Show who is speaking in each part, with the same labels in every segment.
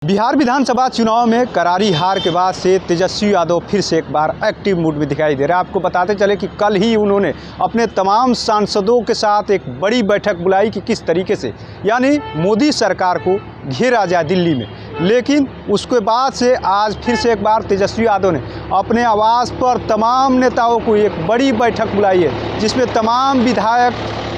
Speaker 1: बिहार विधानसभा चुनाव में करारी हार के बाद से तेजस्वी यादव फिर से एक बार एक्टिव मूड में दिखाई दे रहा है। आपको बताते चले कि कल ही उन्होंने अपने तमाम सांसदों के साथ एक बड़ी बैठक बुलाई कि किस तरीके से यानी मोदी सरकार को घेरा जाए दिल्ली में। लेकिन उसके बाद से आज फिर से एक बार तेजस्वी यादव ने अपने आवास पर तमाम नेताओं को एक बड़ी बैठक बुलाई है, जिसमें तमाम विधायक,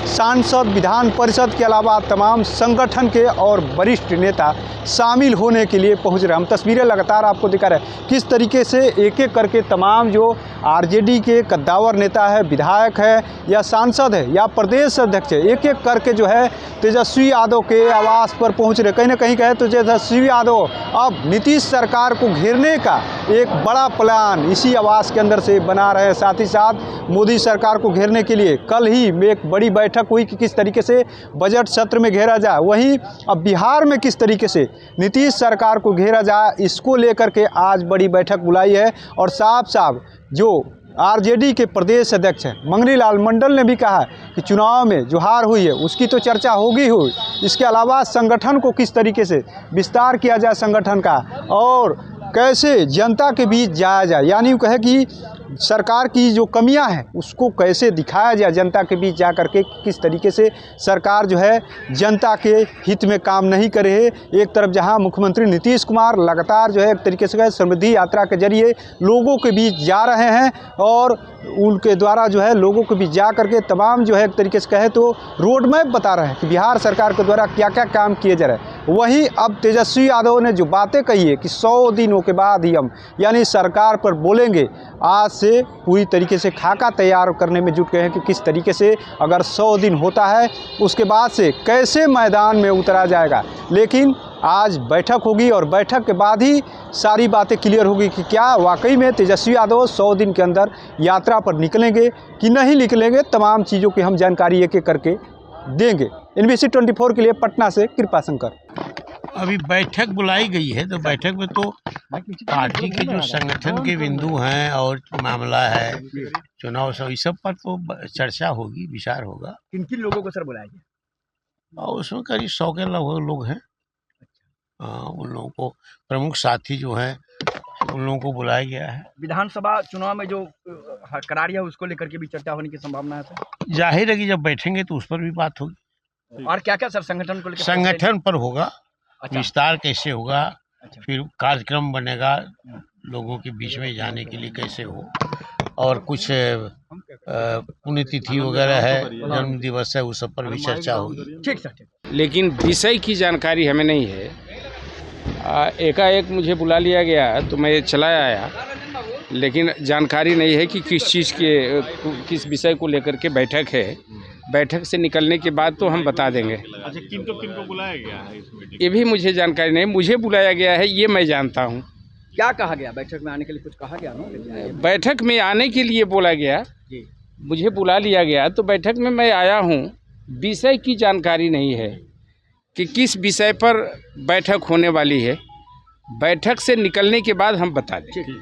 Speaker 1: सांसद, विधान परिषद के अलावा तमाम संगठन के और वरिष्ठ नेता शामिल होने के लिए पहुंच रहे हैं। हम तस्वीरें लगातार आपको दिखा रहे हैं किस तरीके से एक एक करके तमाम जो आरजेडी के कद्दावर नेता है, विधायक है या सांसद है या प्रदेश अध्यक्ष है, एक एक करके जो है तेजस्वी यादव के आवास पर पहुंच रहे। कहीं ना कहीं कहे तो तेजस्वी यादव अब नीतीश सरकार को घेरने का एक बड़ा प्लान इसी आवास के अंदर से बना रहे हैं। साथ ही साथ मोदी सरकार को घेरने के लिए कल ही में एक बड़ी बैठक हुई कि किस तरीके से बजट सत्र में घेरा जाए। वहीं अब बिहार में किस तरीके से नीतीश सरकार को घेरा जाए, इसको लेकर के आज बड़ी बैठक बुलाई है। और साफ साफ जो आरजेडी के प्रदेश अध्यक्ष हैं मंगनी लाल मंडल ने भी कहा कि चुनाव में जो हार हुई है उसकी तो चर्चा होगी हुई, इसके अलावा संगठन को किस तरीके से विस्तार किया जाए संगठन का और कैसे जनता के बीच जाया जाए, यानी वो कहे कि सरकार की जो कमियां हैं उसको कैसे दिखाया जाए जनता के बीच जा करके, किस तरीके से सरकार जो है जनता के हित में काम नहीं करे है। एक तरफ जहां मुख्यमंत्री नीतीश कुमार लगातार जो है एक तरीके से समृद्धि यात्रा के जरिए लोगों के बीच जा रहे हैं और उनके द्वारा जो है लोगों के बीच जा करके तमाम जो है एक तरीके से कहे तो रोड मैप बता रहे हैं कि बिहार सरकार के द्वारा क्या क्या काम किए जा रहे हैं। वहीं अब तेजस्वी यादव ने जो बातें कही है कि 100 दिनों के बाद ही हम यानी सरकार पर बोलेंगे, आज से पूरी तरीके से खाका तैयार करने में जुट गए हैं कि किस तरीके से अगर 100 दिन होता है उसके बाद से कैसे मैदान में उतरा जाएगा। लेकिन आज बैठक होगी और बैठक के बाद ही सारी बातें क्लियर होगी कि क्या वाकई में तेजस्वी यादव 100 दिन के अंदर यात्रा पर निकलेंगे कि नहीं निकलेंगे। तमाम चीज़ों की हम जानकारी एक एक करके देंगे। NBC 24 के लिए पटना से कृपा शंकर।
Speaker 2: अभी बैठक बुलाई गई है तो बैठक में तो पार्टी के जो संगठन के बिंदु हैं और मामला है चुनाव सब इस सब पर तो चर्चा होगी, विचार होगा।
Speaker 3: किन किन लोगों को सर बुलाया गया?
Speaker 2: और उसमें करीब 100 के लगभग लोग हैं। उन लोगों को प्रमुख साथी जो हैं उन लोगों को बुलाया गया है।
Speaker 3: विधानसभा चुनाव में जो करारी है उसको लेकर के भी चर्चा होने की संभावना है सर?
Speaker 2: जाहिर है कि जब बैठेंगे तो उस पर भी बात होगी।
Speaker 3: और क्या क्या सर संगठन को लेकर?
Speaker 2: संगठन पर होगा,
Speaker 3: अच्छा।
Speaker 2: विस्तार कैसे होगा,
Speaker 3: अच्छा।
Speaker 2: फिर कार्यक्रम बनेगा लोगों के बीच में जाने के लिए कैसे हो, और कुछ पुण्यतिथि वगैरह है, जन्म दिवस है, उस सब पर भी चर्चा होगी।
Speaker 3: ठीक सर, ठीक।
Speaker 4: लेकिन विषय की जानकारी हमें नहीं है। एकाएक मुझे बुला लिया गया तो मैं चला आया, लेकिन जानकारी नहीं है कि किस चीज़ के किस विषय को लेकर के बैठक है। बैठक से निकलने के बाद तो हम बता देंगे।
Speaker 5: अच्छा, किन को बुलाया गया है इस मीटिंग?
Speaker 4: ये भी मुझे जानकारी नहीं, मुझे बुलाया गया है ये मैं जानता हूँ।
Speaker 3: क्या कहा गया बैठक में आने के लिए? कुछ कहा गया ना?
Speaker 4: बैठक में आने के लिए बोला गया
Speaker 3: जी,
Speaker 4: मुझे बुला लिया गया तो बैठक में मैं आया हूँ। विषय की जानकारी नहीं है कि किस विषय पर बैठक होने वाली है। बैठक से निकलने के बाद हम बता दें।